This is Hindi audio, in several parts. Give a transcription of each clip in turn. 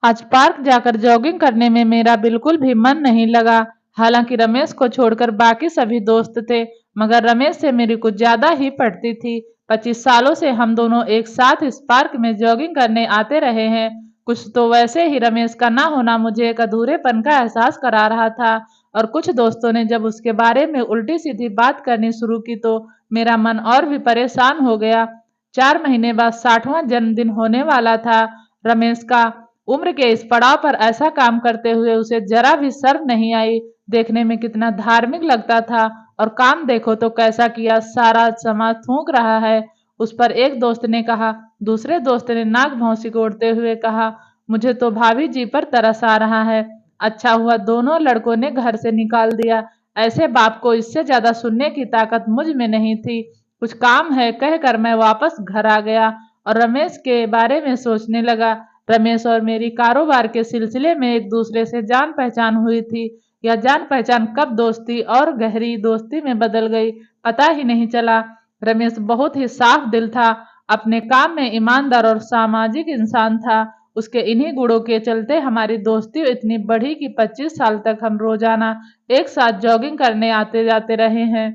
आज पार्क जाकर जॉगिंग करने में मेरा बिल्कुल भी मन नहीं लगा। हालांकि रमेश को छोड़कर बाकी सभी दोस्त थे, मगर रमेश से मेरी कुछ ज्यादा ही पड़ती थी। 25 सालों से हम दोनों एक साथ इस पार्क में जॉगिंग करने आते रहे हैं। कुछ तो वैसे ही रमेश का ना होना मुझे एक अधूरेपन का एहसास करा रहा था। और कुछ दोस्तों ने जब उसके बारे में उल्टी सीधी बात करनी शुरू की तो मेरा मन और भी परेशान हो गया। 4 महीने बाद 60वां जन्मदिन होने वाला था रमेश का। उम्र के इस पड़ाव पर ऐसा काम करते हुए उसे जरा भी शर्म नहीं आई। देखने में कितना धार्मिक लगता था, और काम देखो तो कैसा किया, सारा समाज थूक रहा है उस पर, एक दोस्त ने कहा। दूसरे दोस्त ने नाक भौं सिकोड़ते हुए कहा, मुझे तो भाभी जी पर तरस आ रहा है। अच्छा हुआ दोनों लड़कों ने घर से निकाल दिया। ऐसे बाप को इससे ज्यादा सुनने की ताकत मुझ में नहीं थी। कुछ काम है कहकर मैं वापस घर आ गया और रमेश के बारे में सोचने लगा। रमेश और मेरी कारोबार के सिलसिले में एक दूसरे से जान पहचान हुई थी। यह जान पहचान कब दोस्ती और गहरी दोस्ती में बदल गई, पता ही नहीं चला। रमेश बहुत ही साफ दिल था, अपने काम में ईमानदार और सामाजिक इंसान था। उसके इन्हीं गुणों के चलते हमारी दोस्ती इतनी बढ़ी कि 25 साल तक हम रोजाना एक साथ जॉगिंग करने आते जाते रहे हैं।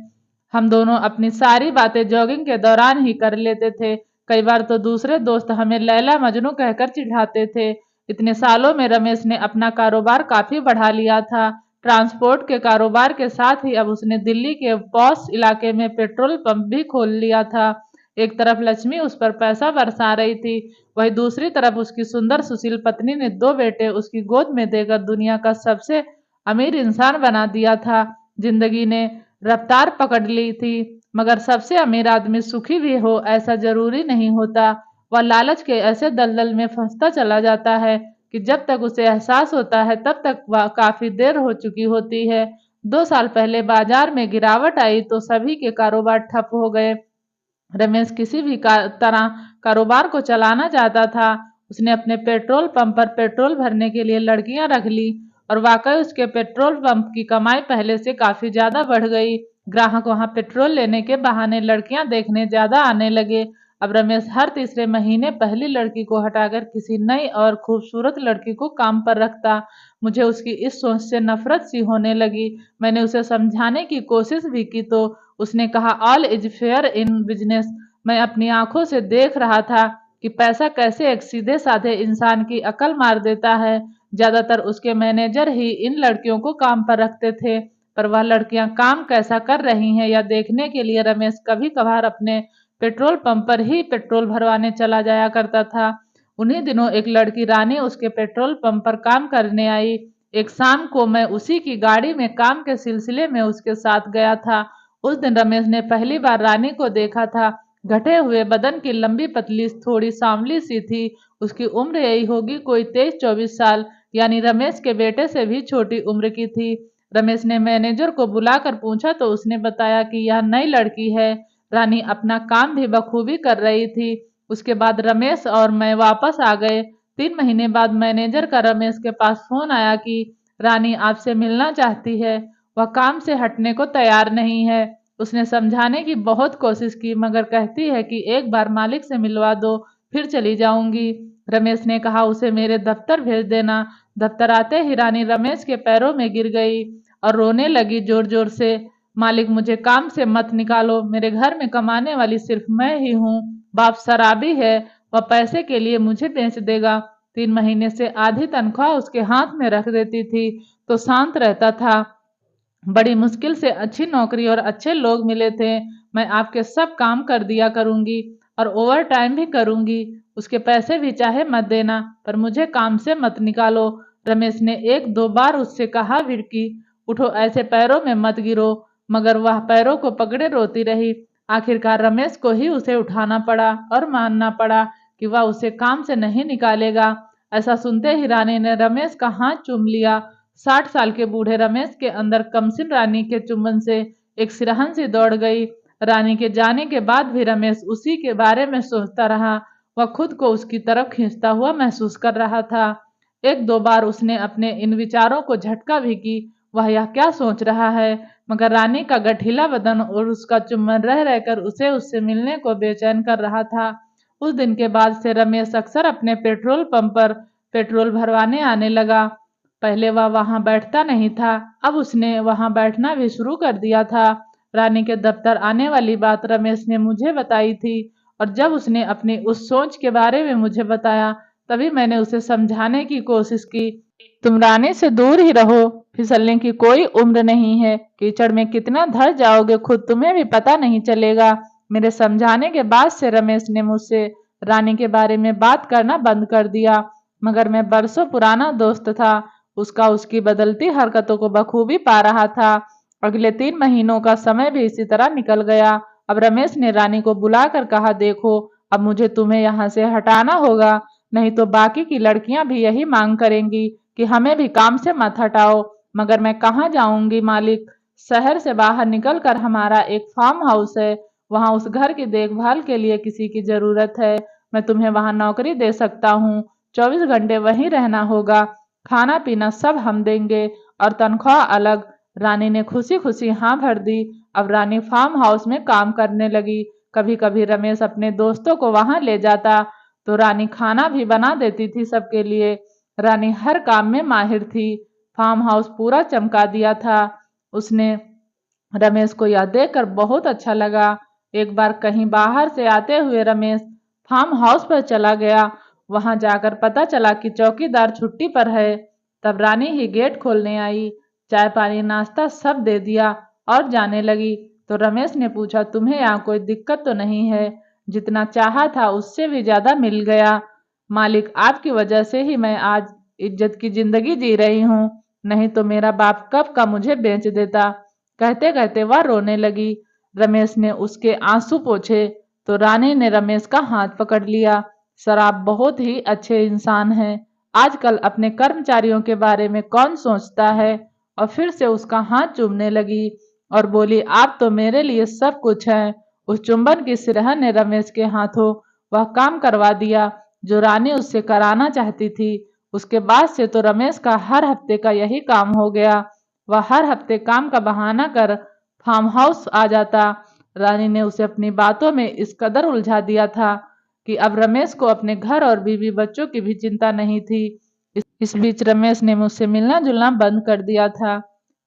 हम दोनों अपनी सारी बातें जॉगिंग के दौरान ही कर लेते थे। कई बार तो दूसरे दोस्त हमें लैला मजनू कहकर चिढ़ाते थे। इतने सालों में रमेश ने अपना कारोबार काफी बढ़ा लिया था। ट्रांसपोर्ट के कारोबार के साथ ही अब उसने दिल्ली के पॉश इलाके में पेट्रोल पंप भी खोल लिया था। एक तरफ लक्ष्मी उस पर पैसा बरसा रही थी, वहीं दूसरी तरफ उसकी सुंदर सुशील पत्नी ने 2 बेटे उसकी गोद में देकर दुनिया का सबसे अमीर इंसान बना दिया था। जिंदगी ने रफ्तार पकड़ ली थी, मगर सबसे अमीर आदमी सुखी भी हो ऐसा जरूरी नहीं होता। वह लालच के ऐसे दलदल में फंसता चला जाता है कि जब तक उसे एहसास होता है तब तक वह काफी देर हो चुकी होती है। 2 साल पहले बाजार में गिरावट आई तो सभी के कारोबार ठप हो गए। रमेश किसी भी तरह कारोबार को चलाना चाहता था। उसने अपने पेट्रोल पंप पर पेट्रोल भरने के लिए लड़कियां रख ली, और वाकई उसके पेट्रोल पंप की कमाई पहले से काफी ज्यादा बढ़ गई। ग्राहक वहां पेट्रोल लेने के बहाने लड़कियां देखने ज्यादा आने लगे। अब रमेश हर तीसरे महीने पहली लड़की को हटाकर किसी नई और खूबसूरत लड़की को काम पर रखता। मुझे उसकी इस सोच से नफरत सी होने लगी। मैंने उसे समझाने की कोशिश भी की तो उसने कहा, all is fair in business. मैं अपनी आंखों से देख रहा था कि पैसा कैसे एक सीधे साधे इंसान की अकल मार देता है। ज्यादातर उसके मैनेजर ही इन लड़कियों को काम पर रखते थे, पर वह लड़कियां काम कैसा कर रही हैं यह देखने के लिए रमेश कभी कभार अपने पेट्रोल पंप पर ही पेट्रोल भरवाने चला जाया करता था। उन्हीं दिनों एक लड़की रानी उसके पेट्रोल पंप पर काम करने आई। एक शाम को मैं उसी की गाड़ी में काम के सिलसिले में उसके साथ गया था। उस दिन रमेश ने पहली बार रानी को देखा था। घटे हुए बदन की लंबी पतली थोड़ी सांवली सी थी। उसकी उम्र यही होगी कोई 23-24 साल, यानी रमेश के बेटे से भी छोटी उम्र की थी। रमेश ने मैनेजर को बुलाकर पूछा तो उसने बताया कि यह नई लड़की है। रानी अपना काम भी बखूबी कर रही थी। उसके बाद रमेश और मैं वापस आ गए। 3 महीने बाद मैनेजर का रमेश के पास फोन आया कि रानी आपसे मिलना चाहती है। वह काम से हटने को तैयार नहीं है। उसने समझाने की बहुत कोशिश की, मगर कहती है कि एक बार मालिक से मिलवा दो, फिर चली जाऊंगी। रमेश ने कहा उसे मेरे दफ्तर भेज देना। दफ्तर आते ही रानी रमेश के पैरों में गिर गई और रोने लगी जोर जोर से। मालिक, मुझे काम से मत निकालो, मेरे घर में कमाने वाली सिर्फ मैं ही हूँ। बाप शराबी है, वह पैसे के लिए मुझे बेच देगा। 3 महीने से आधी तनख्वाह उसके हाथ में रख देती थी तो शांत रहता था। बड़ी मुश्किल से अच्छी नौकरी और अच्छे लोग मिले थे। मैं आपके सब काम कर दिया करूंगी और ओवर टाइम भी करूंगी। उसके पैसे भी चाहे मत देना, पर मुझे काम से मत निकालो। रमेश ने 1-2 बार उससे कहा भी कि उठो, ऐसे पैरों में मत गिरो, मगर वह पैरों को पकड़े रोती रही। आखिरकार रमेश को ही उसे उठाना पड़ा और मानना पड़ा कि वह उसे काम से नहीं निकालेगा। ऐसा सुनते ही रानी ने रमेश का हाथ चूम लिया। 60 साल के बूढ़े रमेश के अंदर कमसिन रानी के चुंबन से एक सिरहन सी दौड़ गई। रानी के जाने के बाद भी रमेश उसी के बारे में सोचता रहा। वह खुद को उसकी तरफ खींचता हुआ महसूस कर रहा था। 1-2 बार उसने अपने इन विचारों को झटका भी कि वह यह क्या सोच रहा है, मगर रानी का गठीला बदन और उसका चुम्बन रह रहकर उसे उससे मिलने को बेचैन कर रहा था। उस दिन के बाद से रमेश अक्सर अपने पेट्रोल पंप पर पेट्रोल भरवाने आने लगा। पहले वह वहां बैठता नहीं था, अब उसने वहां बैठना भी शुरू कर दिया था। रानी के दफ्तर आने वाली बात रमेश ने मुझे बताई थी और जब उसने अपनी उस सोच के बारे में मुझे बताया तभी मैंने उसे समझाने की कोशिश की। तुम रानी से दूर ही रहो, फिसलने की कोई उम्र नहीं है, कीचड़ में कितना धर जाओगे खुद तुम्हें भी पता नहीं चलेगा। मेरे समझाने के बाद से रमेश ने मुझसे रानी के बारे में बात करना बंद कर दिया, मगर मैं बरसों पुराना दोस्त था, उसका उसकी बदलती हरकतों को बखूबी पा रहा था। अगले 3 महीनों का समय भी इसी तरह निकल गया। अब रमेश ने रानी को बुलाकर कहा, देखो अब मुझे तुम्हें यहाँ से हटाना होगा, नहीं तो बाकी की लड़कियां भी यही मांग करेंगी कि हमें भी काम से मत हटाओ। मगर मैं कहाँ जाऊंगी मालिक, शहर से बाहर निकलकर हमारा एक फार्म हाउस है, वहां उस घर की देखभाल के लिए किसी की जरूरत है। मैं तुम्हें वहां नौकरी दे सकता हूँ, 24 घंटे वहीं रहना होगा, खाना पीना सब हम देंगे और तनख्वाह अलग। रानी ने खुशी खुशी हाँ भर दी। अब रानी फार्म हाउस में काम करने लगी। कभी कभी रमेश अपने दोस्तों को वहां ले जाता तो रानी खाना भी बना देती थी सबके लिए। रानी हर काम में माहिर थी। फार्म हाउस पूरा चमका दिया था। उसने रमेश को यह देखकर बहुत अच्छा लगा। एक बार कहीं बाहर से आते हुए रमेश फार्म हाउस पर चला गया। वहां जाकर पता चला कि चौकीदार छुट्टी पर है। तब रानी ही गेट खोलने आई, चाय पानी नाश्ता सब दे दिया और जाने लगी। तो रमेश ने पूछा, तुम्हें यहाँ कोई दिक्कत तो नहीं है? जितना चाहा था उससे भी ज्यादा मिल गया। मालिक, आपकी वजह से ही मैं आज इज्जत की जिंदगी जी रही हूँ, नहीं तो मेरा बाप कब का मुझे बेच देता। कहते कहते वह रोने लगी। रमेश ने उसके आंसू पोंछे तो रानी ने रमेश का हाथ पकड़ लिया। सर, आप बहुत ही अच्छे इंसान हैं, आजकल अपने कर्मचारियों के बारे में कौन सोचता है? और फिर से उसका हाथ चूमने लगी और बोली, आप तो मेरे लिए सब कुछ हैं। उस चुंबन की सिरहन ने रमेश के हाथों वह काम करवा दिया जो रानी उससे कराना चाहती थी। उसके बाद से तो रमेश का हर हफ्ते का यही काम हो गया। वह हर हफ्ते काम का बहाना कर फार्म हाउस आ जाता। रानी ने उसे अपनी बातों में इस कदर उलझा दिया था कि अब रमेश को अपने घर और बीवी बच्चों की भी चिंता नहीं थी। इस बीच रमेश ने मुझसे मिलना जुलना बंद कर दिया था।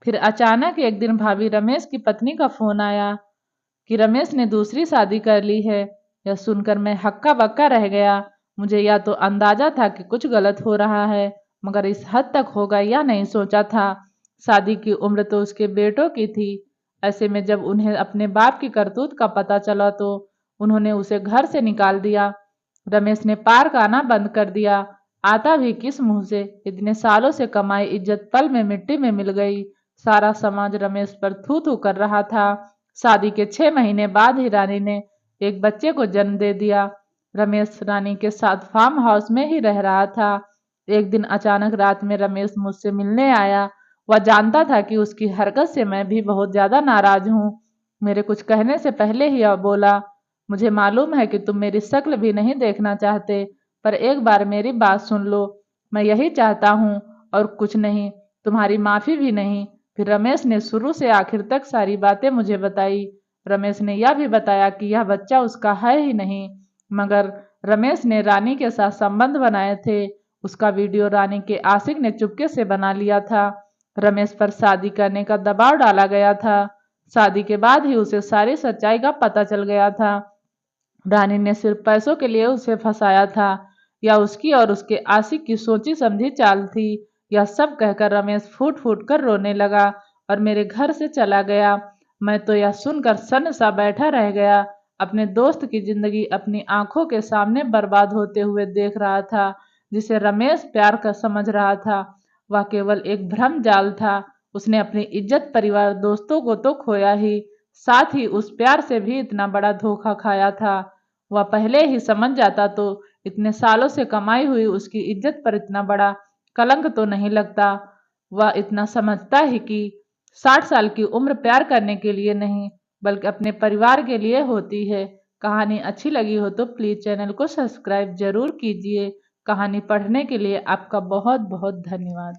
फिर अचानक एक दिन भाभी रमेश की पत्नी का फोन आया कि रमेश ने दूसरी शादी कर ली है। यह सुनकर मैं हक्का बक्का रह गया। मुझे या तो अंदाजा था कि कुछ गलत हो रहा है, मगर इस हद तक होगा यह नहीं सोचा था। शादी की उम्र तो उसके बेटों की थी। ऐसे में जब उन्हें अपने बाप की करतूत का पता चला तो उन्होंने उसे घर से निकाल दिया। रमेश ने पार्क आना बंद कर दिया। आता भी किस मुंह से? इतने सालों से कमाई इज्जत पल में मिट्टी में मिल गई। सारा समाज रमेश पर थू थू कर रहा था। शादी के 6 महीने बाद ही रानी ने एक बच्चे को जन्म दे दिया। रमेश रानी के साथ फार्म हाउस में ही रह रहा था। एक दिन अचानक रात में रमेश मुझसे मिलने आया। वह जानता था कि उसकी हरकत से मैं भी बहुत ज्यादा नाराज हूँ। मेरे कुछ कहने से पहले ही वह बोला, मुझे मालूम है कि तुम मेरी शक्ल भी नहीं देखना चाहते, पर एक बार मेरी बात सुन लो। मैं यही चाहता हूँ और कुछ नहीं, तुम्हारी माफी भी नहीं। फिर रमेश ने शुरू से आखिर तक सारी बातें मुझे बताई। रमेश ने यह भी बताया कि यह बच्चा उसका है ही नहीं, मगर रमेश ने रानी के साथ संबंध बनाए थे। उसका वीडियो रानी के आशिक ने चुपके से बना लिया था। रमेश पर शादी करने का दबाव डाला गया था। शादी के बाद ही उसे सारी सच्चाई का पता चल गया था। रानी ने सिर्फ पैसों के लिए उसे फंसाया था, या उसकी और उसके आशिक की सोची समझी चाल थी। यह सब कहकर रमेश फूट फूट कर रोने लगा और मेरे घर से चला गया। मैं तो यह सुनकर सन्न सा बैठा रह गया। अपने दोस्त की जिंदगी अपनी आंखों के सामने बर्बाद होते हुए देख रहा था। जिसे रमेश प्यार का समझ रहा था वह केवल एक भ्रम जाल था। उसने अपनी इज्जत, परिवार, दोस्तों को तो खोया ही, साथ ही उस प्यार से भी इतना बड़ा धोखा खाया था। वह पहले ही समझ जाता तो इतने सालों से कमाई हुई उसकी इज्जत पर इतना बड़ा कलंक तो नहीं लगता। वह इतना समझता ही कि 60 साल की उम्र प्यार करने के लिए नहीं, बल्कि अपने परिवार के लिए होती है। कहानी अच्छी लगी हो तो प्लीज चैनल को सब्सक्राइब जरूर कीजिए। कहानी पढ़ने के लिए आपका बहुत बहुत धन्यवाद।